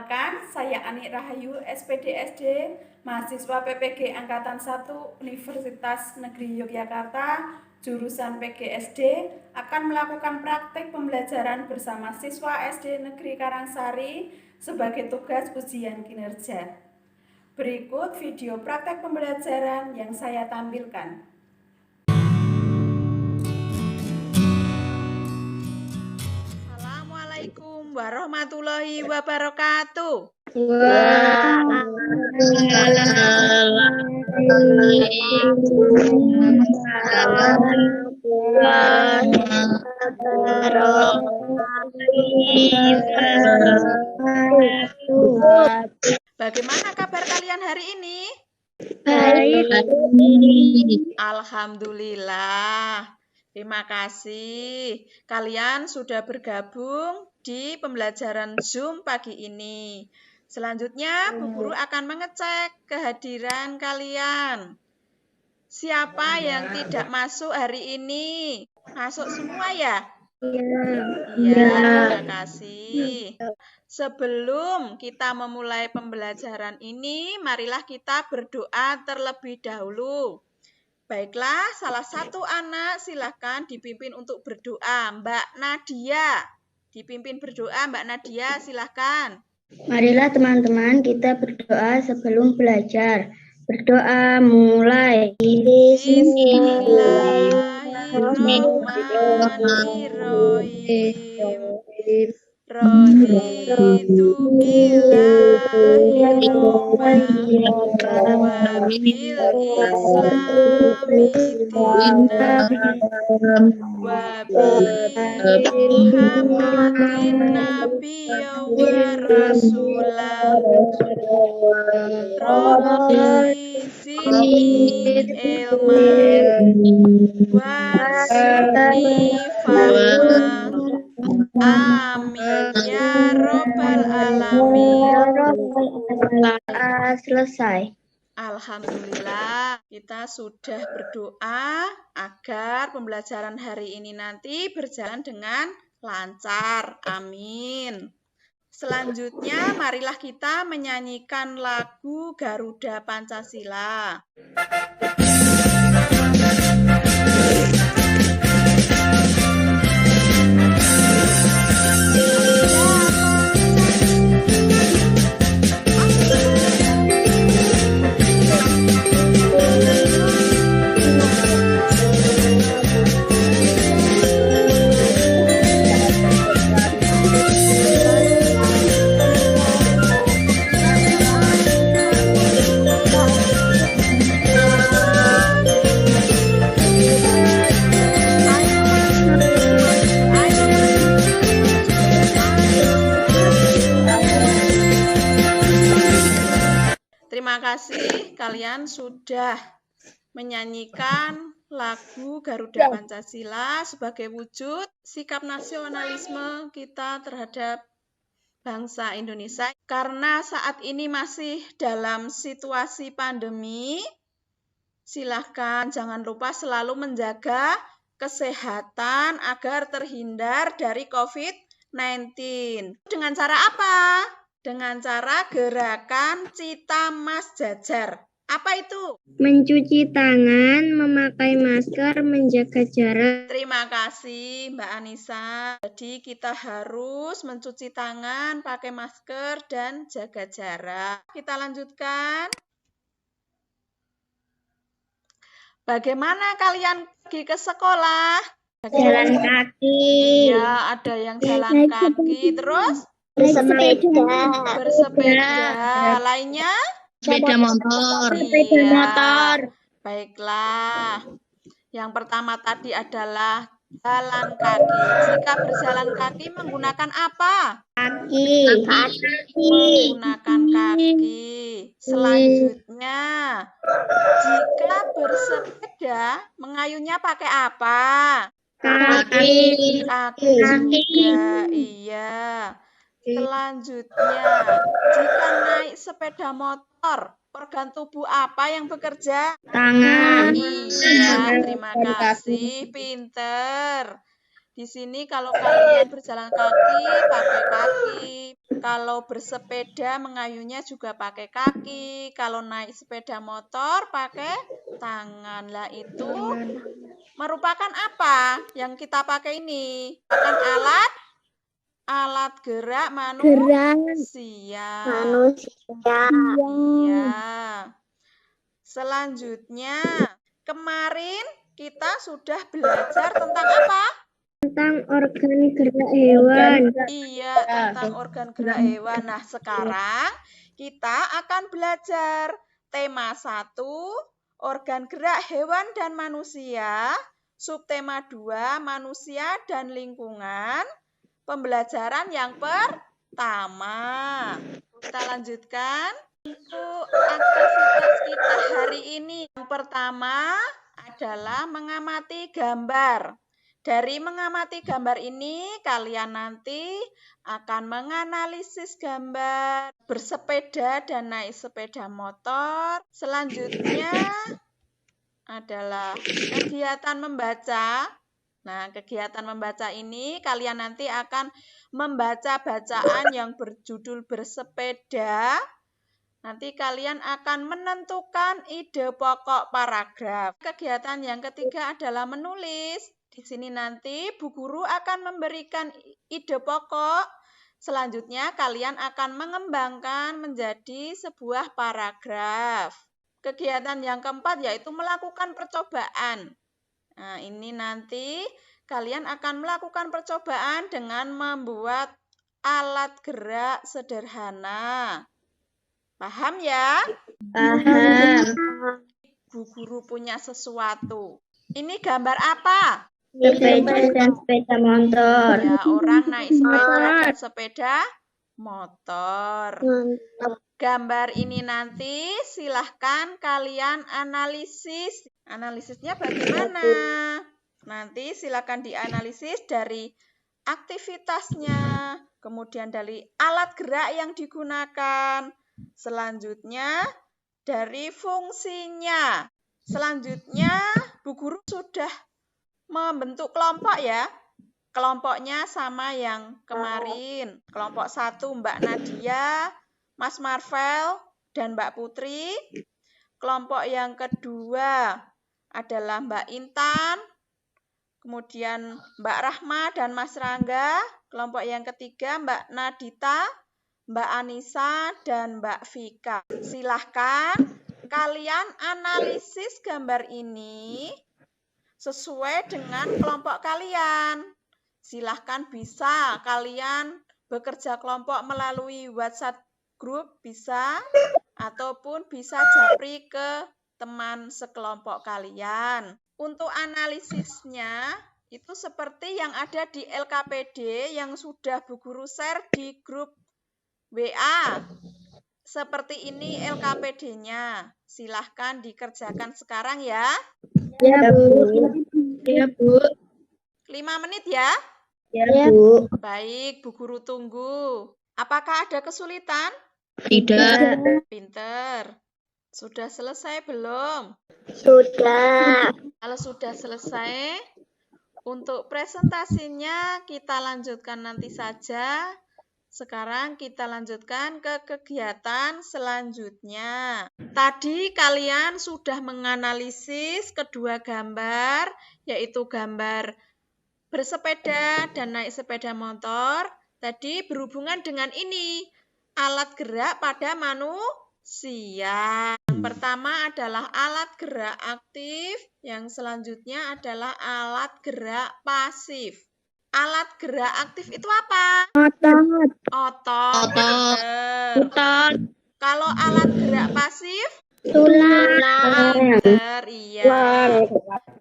Perkenalkan, saya Ani Rahayu, SPDSD, mahasiswa PPG Angkatan 1 Universitas Negeri Yogyakarta, jurusan PGSD, akan melakukan praktik pembelajaran bersama siswa SD Negeri Karangsari sebagai tugas ujian kinerja. Berikut video praktek pembelajaran yang saya tampilkan. Assalamualaikum warahmatullahi wabarakatuh. Bagaimana kabar kalian hari ini? Baik. Alhamdulillah. Terima kasih. Kalian sudah bergabung di pembelajaran Zoom pagi ini. Selanjutnya, Bu Guru akan mengecek kehadiran kalian. Siapa yang tidak masuk hari ini? Masuk semua ya? Iya, terima kasih. Sebelum kita memulai pembelajaran ini, marilah kita berdoa terlebih dahulu. Baiklah, salah satu anak silakan dipimpin untuk berdoa. Mbak Nadia, dipimpin berdoa. Mbak Nadia, silakan. Marilah teman-teman kita berdoa sebelum belajar. Berdoa mulai. Bismillahirrahmanirrahim. Raditu billahi wa bil islami dinan wa bi Muhammadin nabiyya wa rasulah rabbi zidni ilman warzuqni fahma. Amin ya robbal alamin. Selesai. Alhamdulillah, kita sudah berdoa agar pembelajaran hari ini nanti berjalan dengan lancar. Amin. Selanjutnya, marilah kita menyanyikan lagu Garuda Pancasila. Terima kasih kalian sudah menyanyikan lagu Garuda Pancasila sebagai wujud sikap nasionalisme kita terhadap bangsa Indonesia. Karena saat ini masih dalam situasi pandemi, silahkan jangan lupa selalu menjaga kesehatan agar terhindar dari COVID-19. Dengan cara apa? Dengan cara gerakan Cita Mas Jajar. Apa itu? Mencuci tangan, memakai masker, menjaga jarak. Terima kasih Mbak Anissa. Jadi kita harus mencuci tangan, pakai masker, dan jaga jarak. Kita lanjutkan. Bagaimana kalian pergi ke sekolah? Jalan kaki. Iya, ada yang jalan kaki. Terus? Bersepeda. Lainnya? Sepeda motor. Iya. Baiklah. Yang pertama tadi adalah jalan kaki. Jika berjalan kaki menggunakan apa? Kaki. Menggunakan kaki. Selanjutnya, jika bersepeda, mengayuhnya pakai apa? Kaki. Kaki juga, iya. Selanjutnya, jika naik sepeda motor, organ tubuh apa yang bekerja? Tangan. Iya, terima kasih, pinter. Di sini kalau kalian berjalan kaki, pakai kaki. Kalau bersepeda, mengayuhnya juga pakai kaki. Kalau naik sepeda motor, pakai tangan. Lah itu merupakan apa yang kita pakai ini? Akan alat gerak manusia. Iya. Selanjutnya, kemarin kita sudah belajar tentang apa? Tentang organ gerak hewan. Iya, tentang organ gerak hewan. Nah, sekarang kita akan belajar tema 1, organ gerak hewan dan manusia. Subtema 2, manusia dan lingkungan. Pembelajaran yang pertama. Kita lanjutkan. Untuk aktivitas kita hari ini, yang pertama adalah mengamati gambar. Dari mengamati gambar ini, kalian nanti akan menganalisis gambar, bersepeda dan naik sepeda motor. Selanjutnya adalah kegiatan membaca. Nah, kegiatan membaca ini kalian nanti akan membaca bacaan yang berjudul bersepeda. Nanti kalian akan menentukan ide pokok paragraf. Kegiatan yang ketiga adalah menulis. Di sini nanti Bu Guru akan memberikan ide pokok. Selanjutnya kalian akan mengembangkan menjadi sebuah paragraf. Kegiatan yang keempat yaitu melakukan percobaan. Nah, ini nanti kalian akan melakukan percobaan dengan membuat alat gerak sederhana. Paham ya? Paham. Bu Guru punya sesuatu. Ini gambar apa? Sepeda dan sepeda motor. Ya, orang naik sepeda dan sepeda motor. Gambar ini nanti silahkan kalian analisis. Analisisnya bagaimana? Nanti silahkan dianalisis dari aktivitasnya, kemudian dari alat gerak yang digunakan, selanjutnya dari fungsinya. Selanjutnya Bu Guru sudah membentuk kelompok ya. Kelompoknya sama yang kemarin. Kelompok 1 Mbak Nadia, Mas Marvel, dan Mbak Putri. Kelompok yang kedua adalah Mbak Intan, kemudian Mbak Rahma dan Mas Rangga. Kelompok yang ketiga Mbak Nadita, Mbak Anissa, dan Mbak Vika. Silahkan kalian analisis gambar ini sesuai dengan kelompok kalian. Silahkan bisa kalian bekerja kelompok melalui WhatsApp grup bisa, ataupun bisa japri ke teman sekelompok kalian. Untuk analisisnya, itu seperti yang ada di LKPD yang sudah Bu Guru share di grup WA. Seperti ini LKPD-nya. Silahkan dikerjakan sekarang ya. Ya, Bu. Ya, Bu. 5 menit ya. Ya, Bu. Baik, Bu Guru tunggu. Apakah ada kesulitan? Tidak. Pinter. Sudah selesai belum? Sudah. Kalau sudah selesai, untuk presentasinya kita lanjutkan nanti saja. Sekarang kita lanjutkan ke kegiatan selanjutnya. Tadi kalian sudah menganalisis kedua gambar, yaitu gambar bersepeda dan naik sepeda motor. Tadi berhubungan dengan ini, alat gerak pada manusia. Yang pertama adalah alat gerak aktif, yang selanjutnya adalah alat gerak pasif. Alat gerak aktif itu apa? Otot. Otot. Otot. Kalau alat gerak pasif? Tulang. Pinter, iya.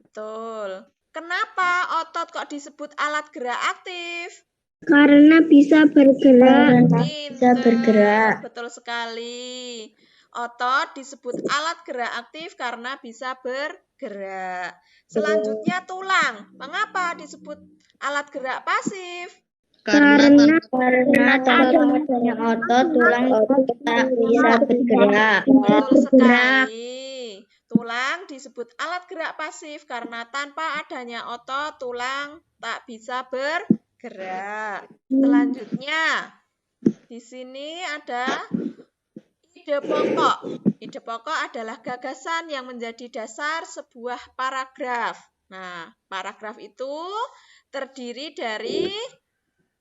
Betul. Kenapa otot kok disebut alat gerak aktif? Karena bisa bergerak. Pinter, betul sekali. Otot disebut alat gerak aktif karena bisa bergerak. Selanjutnya tulang. Mengapa disebut alat gerak pasif? Karena tanpa adanya otot, tulang itu tak bisa bergerak. Betul sekali. Tulang disebut alat gerak pasif karena tanpa adanya otot, tulang tak bisa bergerak. Selanjutnya, di sini ada ide pokok. Ide pokok adalah gagasan yang menjadi dasar sebuah paragraf. Nah, paragraf itu terdiri dari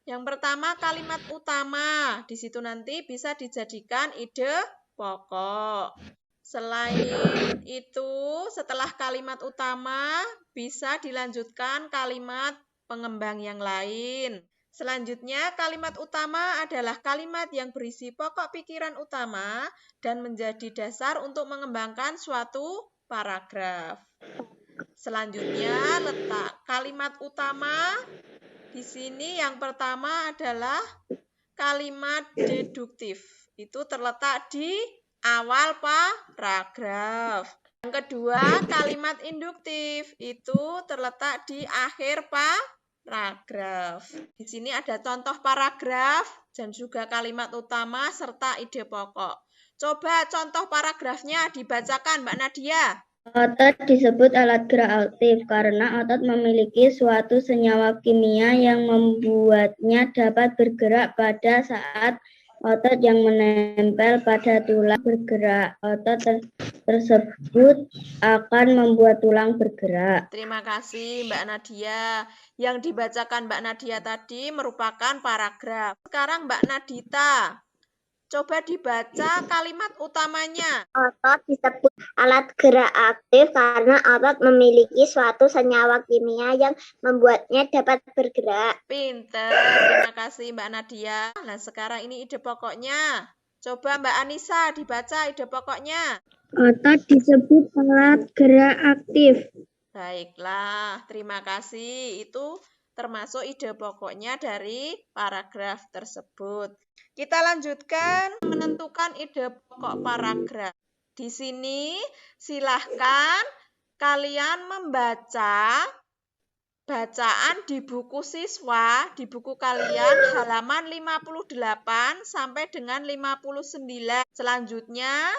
yang pertama kalimat utama. Di situ nanti bisa dijadikan ide pokok. Selain itu, setelah kalimat utama bisa dilanjutkan kalimat pengembang yang lain. Selanjutnya, kalimat utama adalah kalimat yang berisi pokok pikiran utama dan menjadi dasar untuk mengembangkan suatu paragraf. Selanjutnya, letak kalimat utama. Di sini yang pertama adalah kalimat deduktif. Itu terletak di awal paragraf. Yang kedua, kalimat induktif. Itu terletak di akhir paragraf. Di sini ada contoh paragraf dan juga kalimat utama serta ide pokok. Coba contoh paragrafnya dibacakan, Mbak Nadia. Otot disebut alat gerak aktif karena otot memiliki suatu senyawa kimia yang membuatnya dapat bergerak pada saat otot yang menempel pada tulang bergerak. Otot tersebut akan membuat tulang bergerak. Terima kasih Mbak Nadia. Yang dibacakan Mbak Nadia tadi merupakan paragraf. Sekarang Mbak Nadita. Coba dibaca kalimat utamanya. Otot disebut alat gerak aktif karena otot memiliki suatu senyawa kimia yang membuatnya dapat bergerak. Pinter, terima kasih Mbak Nadia. Nah, sekarang ini ide pokoknya. Coba Mbak Anissa dibaca ide pokoknya. Otot disebut alat gerak aktif. Baiklah, terima kasih. Itu termasuk ide pokoknya dari paragraf tersebut. Kita lanjutkan menentukan ide pokok paragraf. Di sini silahkan kalian membaca bacaan di buku siswa, di buku kalian halaman 58 sampai dengan 59. Selanjutnya,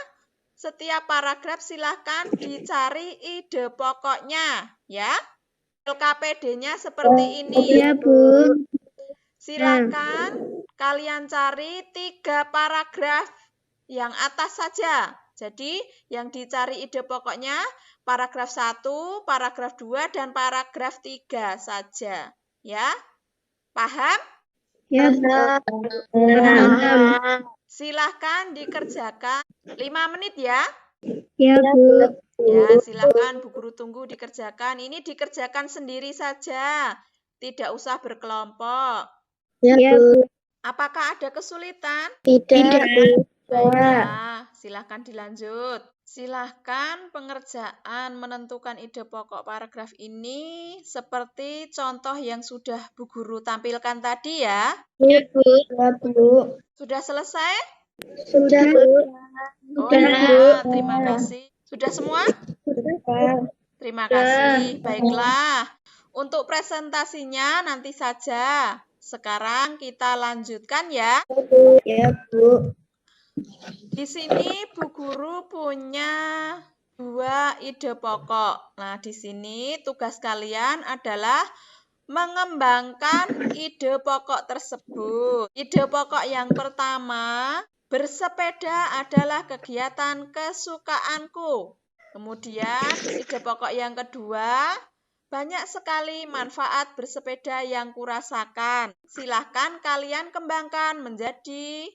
setiap paragraf silahkan dicari ide pokoknya, ya. LKPD-nya seperti ini. Iya, Bu. Silakan kalian cari 3 paragraf yang atas saja. Jadi, yang dicari ide pokoknya paragraf 1, paragraf 2, dan paragraf 3 saja. Ya, paham? Ya, Bu. Silahkan dikerjakan 5 menit ya. Ya, Bu. Ya, silahkan Bu Guru tunggu dikerjakan. Ini dikerjakan sendiri saja. Tidak usah berkelompok. Ya, Bu. Apakah ada kesulitan? Tidak, Bu. Baiklah, silahkan dilanjut. Silahkan pengerjaan menentukan ide pokok paragraf ini seperti contoh yang sudah Bu Guru tampilkan tadi ya. Ya, Bu. Ya, Bu. Sudah selesai? Sudah, Bu. Oh ya, terima kasih. Sudah semua? Terima kasih. Baiklah. Untuk presentasinya nanti saja. Sekarang kita lanjutkan ya. Ya, Bu. Di sini Bu Guru punya 2 ide pokok. Nah, di sini tugas kalian adalah mengembangkan ide pokok tersebut. Ide pokok yang pertama, bersepeda adalah kegiatan kesukaanku. Kemudian, ide pokok yang kedua, banyak sekali manfaat bersepeda yang kurasakan. Silahkan kalian kembangkan menjadi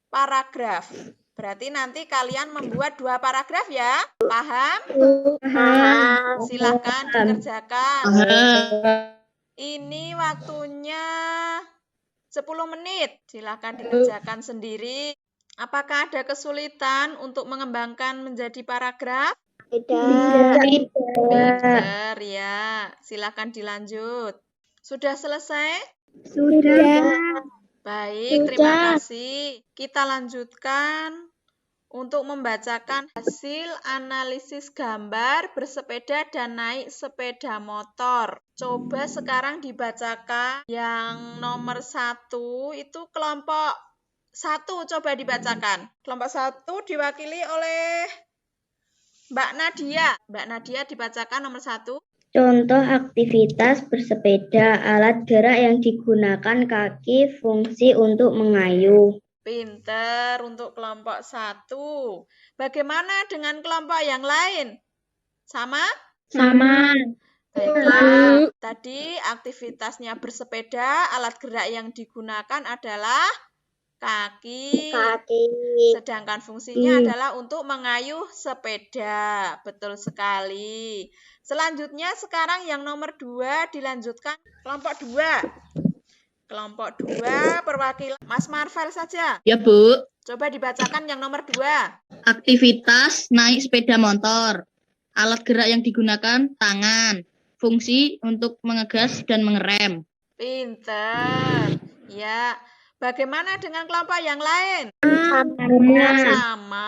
paragraf. Berarti nanti kalian membuat 2 paragraf ya. Paham? Paham. Silahkan dikerjakan. Ini waktunya 10 menit. Silahkan dikerjakan sendiri. Apakah ada kesulitan untuk mengembangkan menjadi paragraf? Tidak. Pinter ya. Silahkan dilanjut. Sudah selesai? Sudah. Baik, terima kasih. Kita lanjutkan untuk membacakan hasil analisis gambar bersepeda dan naik sepeda motor. Coba sekarang dibacakan yang nomor 1 itu kelompok 1, coba dibacakan. Kelompok 1 diwakili oleh Mbak Nadia. Mbak Nadia dibacakan nomor 1. Contoh aktivitas bersepeda, alat gerak yang digunakan kaki, fungsi untuk mengayuh. Pinter untuk kelompok 1. Bagaimana dengan kelompok yang lain? Sama? Sama. Baiklah, tadi aktivitasnya bersepeda, alat gerak yang digunakan adalah kaki. Sedangkan fungsinya adalah untuk mengayuh sepeda. Betul sekali. Selanjutnya sekarang yang nomor 2 dilanjutkan kelompok 2. Kelompok 2 perwakilan Mas Marvel saja. Ya, Bu. Coba dibacakan yang nomor 2. Aktivitas naik sepeda motor. Alat gerak yang digunakan tangan. Fungsi untuk mengegas dan mengerem. Pinter. Ya. Bagaimana dengan kelompok yang lain? Sama.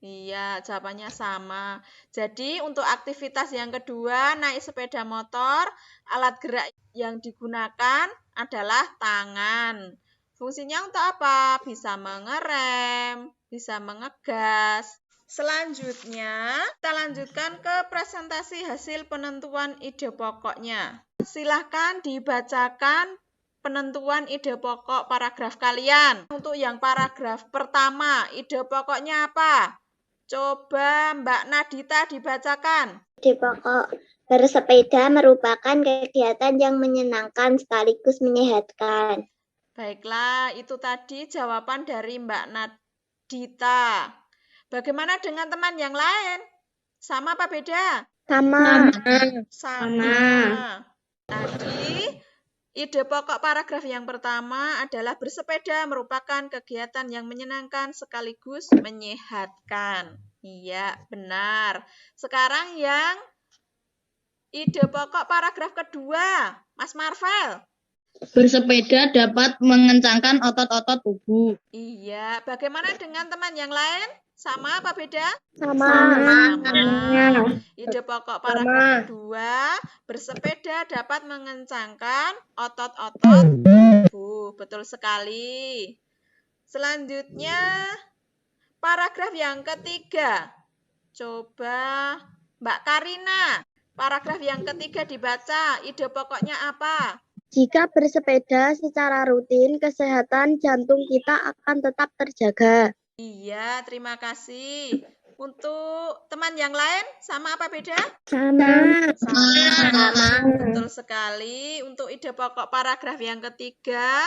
Iya, jawabannya sama. Jadi untuk aktivitas yang kedua, naik sepeda motor, alat gerak yang digunakan adalah tangan. Fungsinya untuk apa? Bisa mengerem, bisa mengegas. Selanjutnya, kita lanjutkan ke presentasi hasil penentuan ide pokoknya. Silahkan dibacakan penentuan ide pokok paragraf kalian. Untuk yang paragraf pertama, ide pokoknya apa? Coba Mbak Nadita dibacakan. Ide pokok bersepeda merupakan kegiatan yang menyenangkan sekaligus menyehatkan. Baiklah, itu tadi jawaban dari Mbak Nadita. Bagaimana dengan teman yang lain? Sama apa beda? Sama. Tadi ide pokok paragraf yang pertama adalah bersepeda merupakan kegiatan yang menyenangkan sekaligus menyehatkan. Iya, benar. Sekarang yang ide pokok paragraf kedua, Mas Marvel. Bersepeda dapat mengencangkan otot-otot tubuh. Iya, bagaimana dengan teman yang lain? Sama apa beda? Sama. Ide pokok paragraf kedua, bersepeda dapat mengencangkan otot-otot tubuh. Betul sekali. Selanjutnya, paragraf yang ketiga. Coba Mbak Karina, paragraf yang ketiga dibaca. Ide pokoknya apa? Jika bersepeda secara rutin, kesehatan jantung kita akan tetap terjaga. Iya, terima kasih. Untuk teman yang lain, sama apa beda? Sama. Betul sekali. Untuk ide pokok paragraf yang ketiga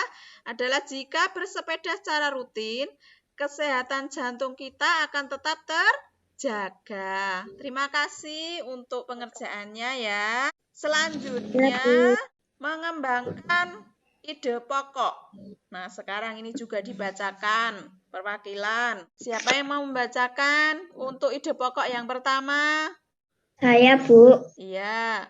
adalah jika bersepeda secara rutin, kesehatan jantung kita akan tetap terjaga. Terima kasih untuk pengerjaannya ya. Selanjutnya, mengembangkan ide pokok. Nah, sekarang ini juga dibacakan perwakilan. Siapa yang mau membacakan untuk ide pokok yang pertama? Saya, Bu. Iya.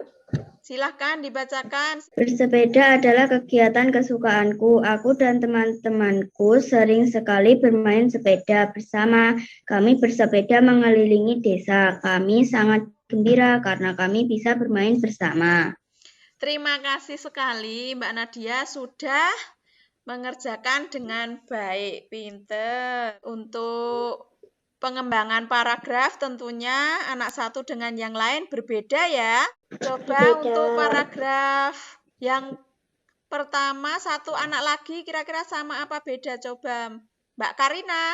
Silahkan dibacakan. Bersepeda adalah kegiatan kesukaanku. Aku dan teman-temanku sering sekali bermain sepeda bersama. Kami bersepeda mengelilingi desa. Kami sangat gembira karena kami bisa bermain bersama. Terima kasih sekali Mbak Nadia sudah mengerjakan dengan baik, pinter. Untuk pengembangan paragraf tentunya anak satu dengan yang lain berbeda ya. Coba untuk paragraf yang pertama, satu anak lagi kira-kira sama apa beda? Coba Mbak Karina.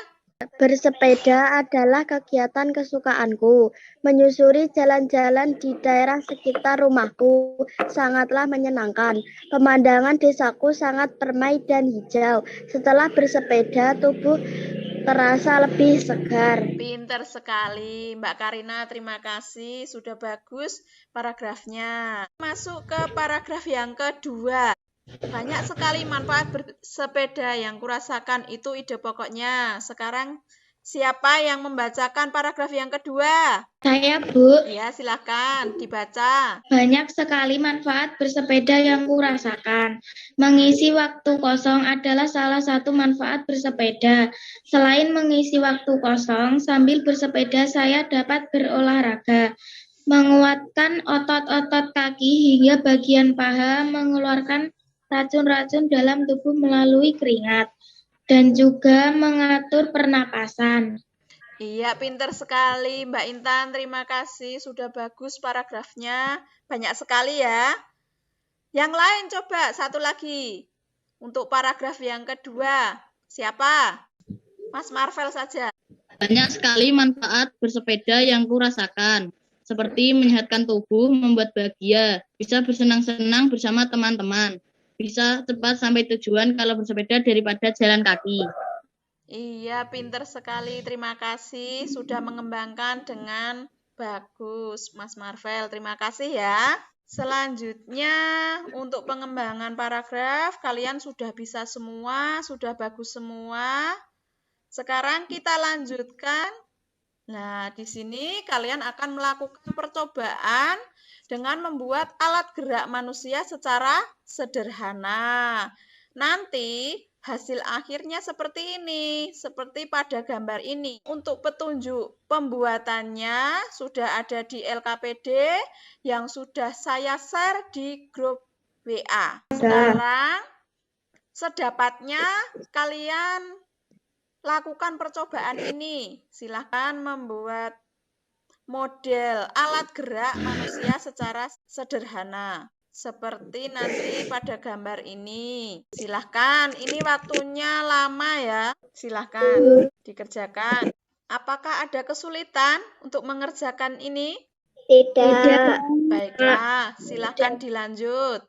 Bersepeda adalah kegiatan kesukaanku. Menyusuri jalan-jalan di daerah sekitar rumahku sangatlah menyenangkan. Pemandangan desaku sangat permai dan hijau. Setelah bersepeda, tubuh terasa lebih segar. Pinter sekali Mbak Karina, terima kasih. Sudah bagus paragrafnya. Masuk ke paragraf yang kedua. Banyak sekali manfaat bersepeda yang kurasakan, itu ide pokoknya. Sekarang siapa yang membacakan paragraf yang kedua? Saya, Bu. Ya, silakan dibaca. Banyak sekali manfaat bersepeda yang kurasakan. Mengisi waktu kosong adalah salah satu manfaat bersepeda. Selain mengisi waktu kosong, sambil bersepeda saya dapat berolahraga, menguatkan otot-otot kaki hingga bagian paha, mengeluarkan racun-racun dalam tubuh melalui keringat, dan juga mengatur pernapasan. Iya, pinter sekali Mbak Intan. Terima kasih, sudah bagus paragrafnya. Banyak sekali ya. Yang lain coba satu lagi. Untuk paragraf yang kedua. Siapa? Mas Marvel saja. Banyak sekali manfaat bersepeda yang kurasakan, seperti menyehatkan tubuh, membuat bahagia, bisa bersenang-senang bersama teman-teman, bisa cepat sampai tujuan kalau bersepeda daripada jalan kaki. Iya, pinter sekali. Terima kasih sudah mengembangkan dengan bagus, Mas Marvel. Terima kasih ya. Selanjutnya, untuk pengembangan paragraf, kalian sudah bisa semua, sudah bagus semua. Sekarang kita lanjutkan. Nah, di sini kalian akan melakukan percobaan dengan membuat alat gerak manusia secara sederhana. Nanti hasil akhirnya seperti ini, seperti pada gambar ini. Untuk petunjuk pembuatannya sudah ada di LKPD yang sudah saya share di grup WA. Sekarang sedapatnya kalian lakukan percobaan ini. Silahkan membuat model alat gerak manusia secara sederhana. Seperti nanti pada gambar ini. Silahkan, ini waktunya lama ya. Silahkan dikerjakan. Apakah ada kesulitan untuk mengerjakan ini? Tidak. Baiklah, silahkan dilanjut.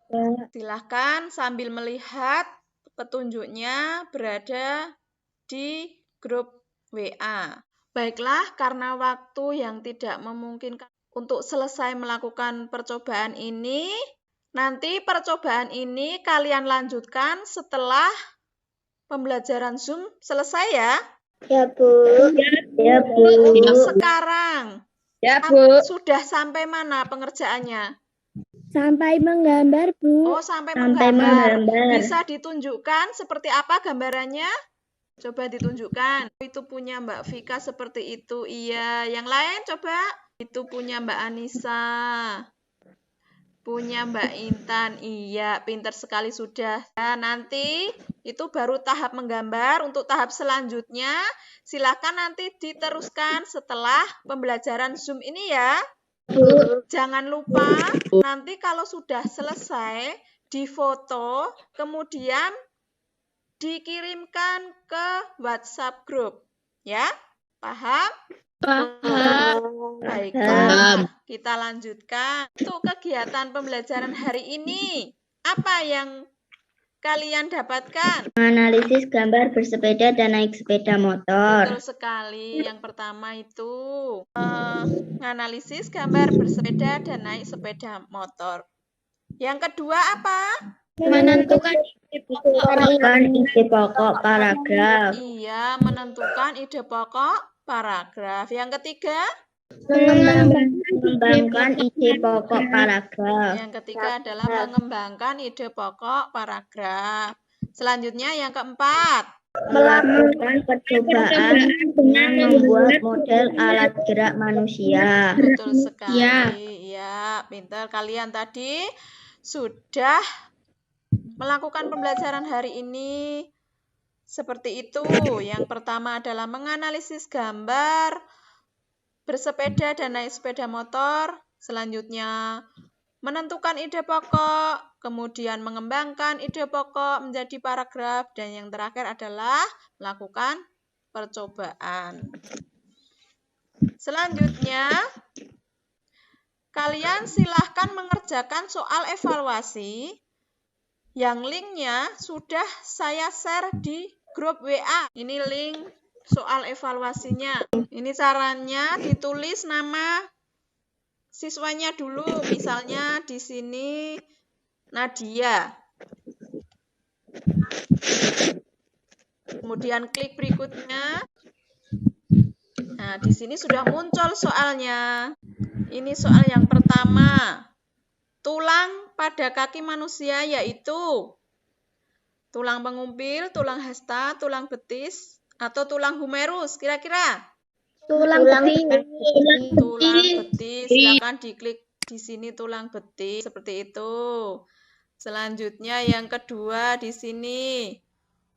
Silahkan sambil melihat petunjuknya berada di grup WA. Baiklah, karena waktu yang tidak memungkinkan untuk selesai melakukan percobaan ini, nanti percobaan ini kalian lanjutkan setelah pembelajaran Zoom selesai ya. Ya, Bu. Ya, Bu. Sekarang, Ya, Bu. sudah sampai mana pengerjaannya? Sampai menggambar, Bu. Oh, sampai Sampai menggambar. menggambar. Bisa ditunjukkan seperti apa gambarannya? Coba ditunjukkan. Itu punya Mbak Vika seperti itu. Iya. Yang lain coba. Itu punya Mbak Anissa. Punya Mbak Intan. Iya, pintar sekali sudah. Nah, nanti itu baru tahap menggambar. Untuk tahap selanjutnya, silakan nanti diteruskan setelah pembelajaran Zoom ini ya. Jangan lupa, nanti kalau sudah selesai, difoto, kemudian dikirimkan ke WhatsApp grup. Ya, paham? Baiklah, kita lanjutkan. Untuk kegiatan pembelajaran hari ini, apa yang kalian dapatkan? Menganalisis gambar bersepeda dan naik sepeda motor. Betul sekali. Yang pertama itu menganalisis gambar bersepeda dan naik sepeda motor. Yang kedua apa? Menentukan ide pokok paragraf. Iya, menentukan ide pokok paragraf. Yang ketiga? Mengembangkan ide pokok paragraf. Yang ketiga adalah mengembangkan ide pokok paragraf. Selanjutnya yang keempat. Melakukan percobaan dengan membuat model alat gerak manusia. Betul sekali. Ya, pintar kalian tadi sudah melakukan pembelajaran hari ini seperti itu. Yang pertama adalah menganalisis gambar bersepeda dan naik sepeda motor. Selanjutnya menentukan ide pokok, kemudian mengembangkan ide pokok menjadi paragraf, dan yang terakhir adalah melakukan percobaan. Selanjutnya, kalian silahkan mengerjakan soal evaluasi yang linknya sudah saya share di grup WA. Ini link soal evaluasinya. Ini caranya ditulis nama siswanya dulu. Misalnya di sini Nadia. Kemudian klik berikutnya. Nah, di sini sudah muncul soalnya. Ini soal yang pertama. Tulang pada kaki manusia yaitu tulang pengumpil, tulang hasta, tulang betis, atau tulang humerus. Kira-kira? Tulang betis. Tulang betis. Silakan diklik di sini tulang betis. Seperti itu. Selanjutnya yang kedua di sini.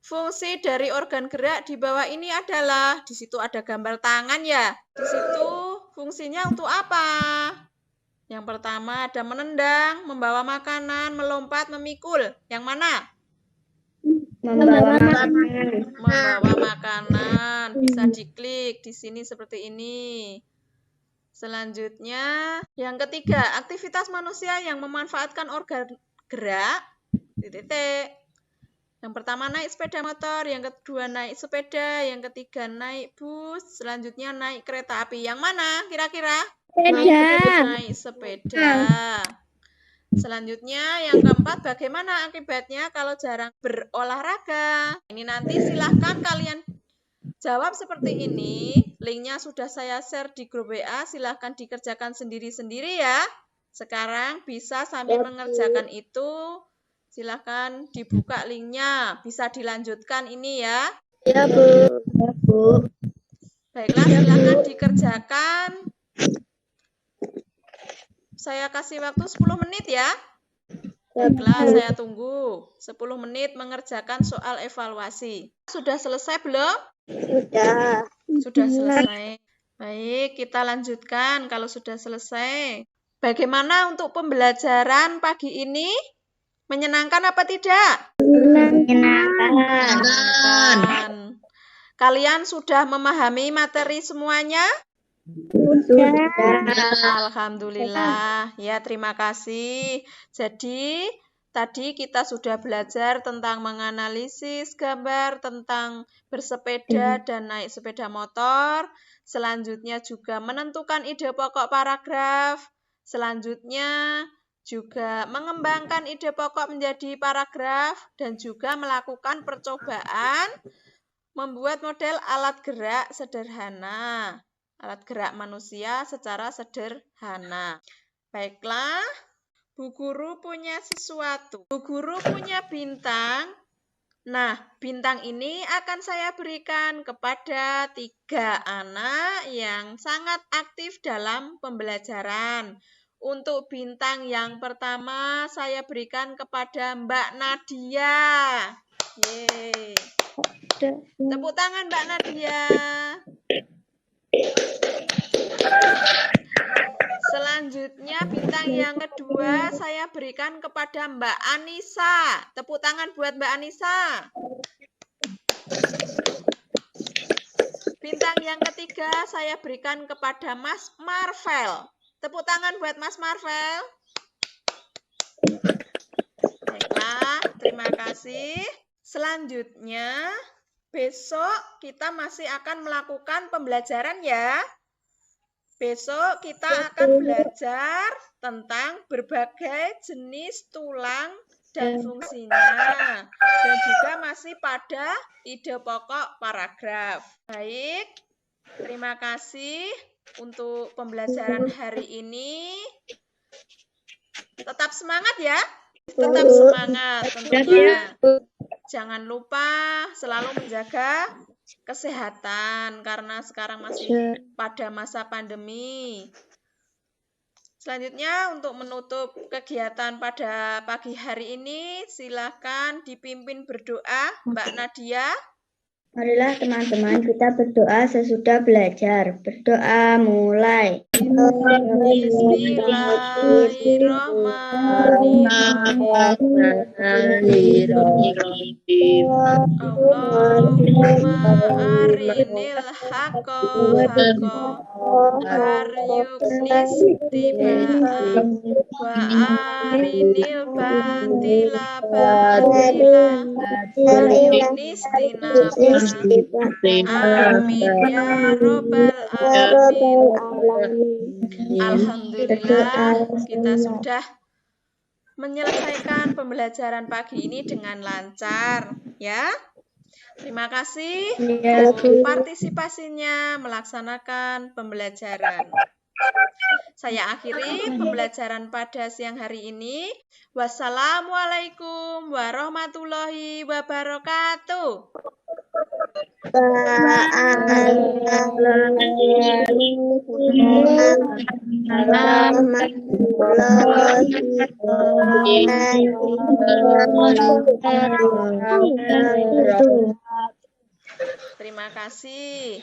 Fungsi dari organ gerak di bawah ini adalah, di situ ada gambar tangan ya. Di situ fungsinya untuk apa? Yang pertama ada menendang, membawa makanan, melompat, memikul. Yang mana? Membawa makanan. Membawa makanan. Bisa diklik di sini seperti ini. Selanjutnya, yang ketiga, aktivitas manusia yang memanfaatkan organ gerak. Titik. Yang pertama naik sepeda motor, yang kedua naik sepeda, yang ketiga naik bus, selanjutnya naik kereta api. Yang mana kira-kira? Naik sepeda. Selanjutnya yang keempat, bagaimana akibatnya kalau jarang berolahraga? Ini nanti silahkan kalian jawab seperti ini. Linknya sudah saya share di grup WA, silahkan dikerjakan sendiri-sendiri ya. Sekarang bisa sambil mengerjakan itu. Silahkan dibuka linknya, bisa dilanjutkan ini ya. Ya, Bu. Ya, Bu. Baiklah, silahkan dikerjakan. Saya kasih waktu 10 menit ya. Baiklah, saya tunggu 10 menit mengerjakan soal evaluasi. Sudah selesai belum? Sudah. Sudah selesai. Baik, kita lanjutkan kalau sudah selesai. Bagaimana untuk pembelajaran pagi ini? Menyenangkan apa tidak? Menyenangkan. Kalian sudah memahami materi semuanya? Sudah. Alhamdulillah. Ya, terima kasih. Jadi, tadi kita sudah belajar tentang menganalisis gambar, tentang bersepeda dan naik sepeda motor. Selanjutnya juga menentukan ide pokok paragraf. Selanjutnya juga mengembangkan ide pokok menjadi paragraf dan juga melakukan percobaan membuat model alat gerak sederhana, alat gerak manusia secara sederhana. Baiklah, Bu Guru punya sesuatu. Bu Guru punya bintang. Nah, bintang ini akan saya berikan kepada 3 anak yang sangat aktif dalam pembelajaran. Untuk bintang yang pertama saya berikan kepada Mbak Nadia. Yeay. Tepuk tangan Mbak Nadia. Selanjutnya bintang yang kedua saya berikan kepada Mbak Anissa. Tepuk tangan buat Mbak Anissa. Bintang yang ketiga saya berikan kepada Mas Marvel. Tepuk tangan buat Mas Marvel. Baiklah, terima kasih. Selanjutnya, besok kita masih akan melakukan pembelajaran ya. Besok kita akan belajar tentang berbagai jenis tulang dan fungsinya. Dan juga masih pada ide pokok paragraf. Baik, terima kasih untuk pembelajaran hari ini. Tetap semangat ya. Tetap semangat tentunya. Jangan lupa selalu menjaga kesehatan karena sekarang masih pada masa pandemi. Selanjutnya untuk menutup kegiatan pada pagi hari ini, silakan dipimpin berdoa Mbak Nadia. Marilah teman-teman kita berdoa sesudah belajar. Berdoa mulai. Bismillahirrahmanirrahim. Allahumma arinil haqqo haqqo waryuqnis tibaa wa arinil batila batila waryuqnis tinaba. Amin ya robbal alamin. Alhamdulillah kita sudah menyelesaikan pembelajaran pagi ini dengan lancar ya. Terima kasih untuk partisipasinya melaksanakan pembelajaran. Saya akhiri pembelajaran pada siang hari ini. Wassalamualaikum warahmatullahi wabarakatuh. Terima kasih.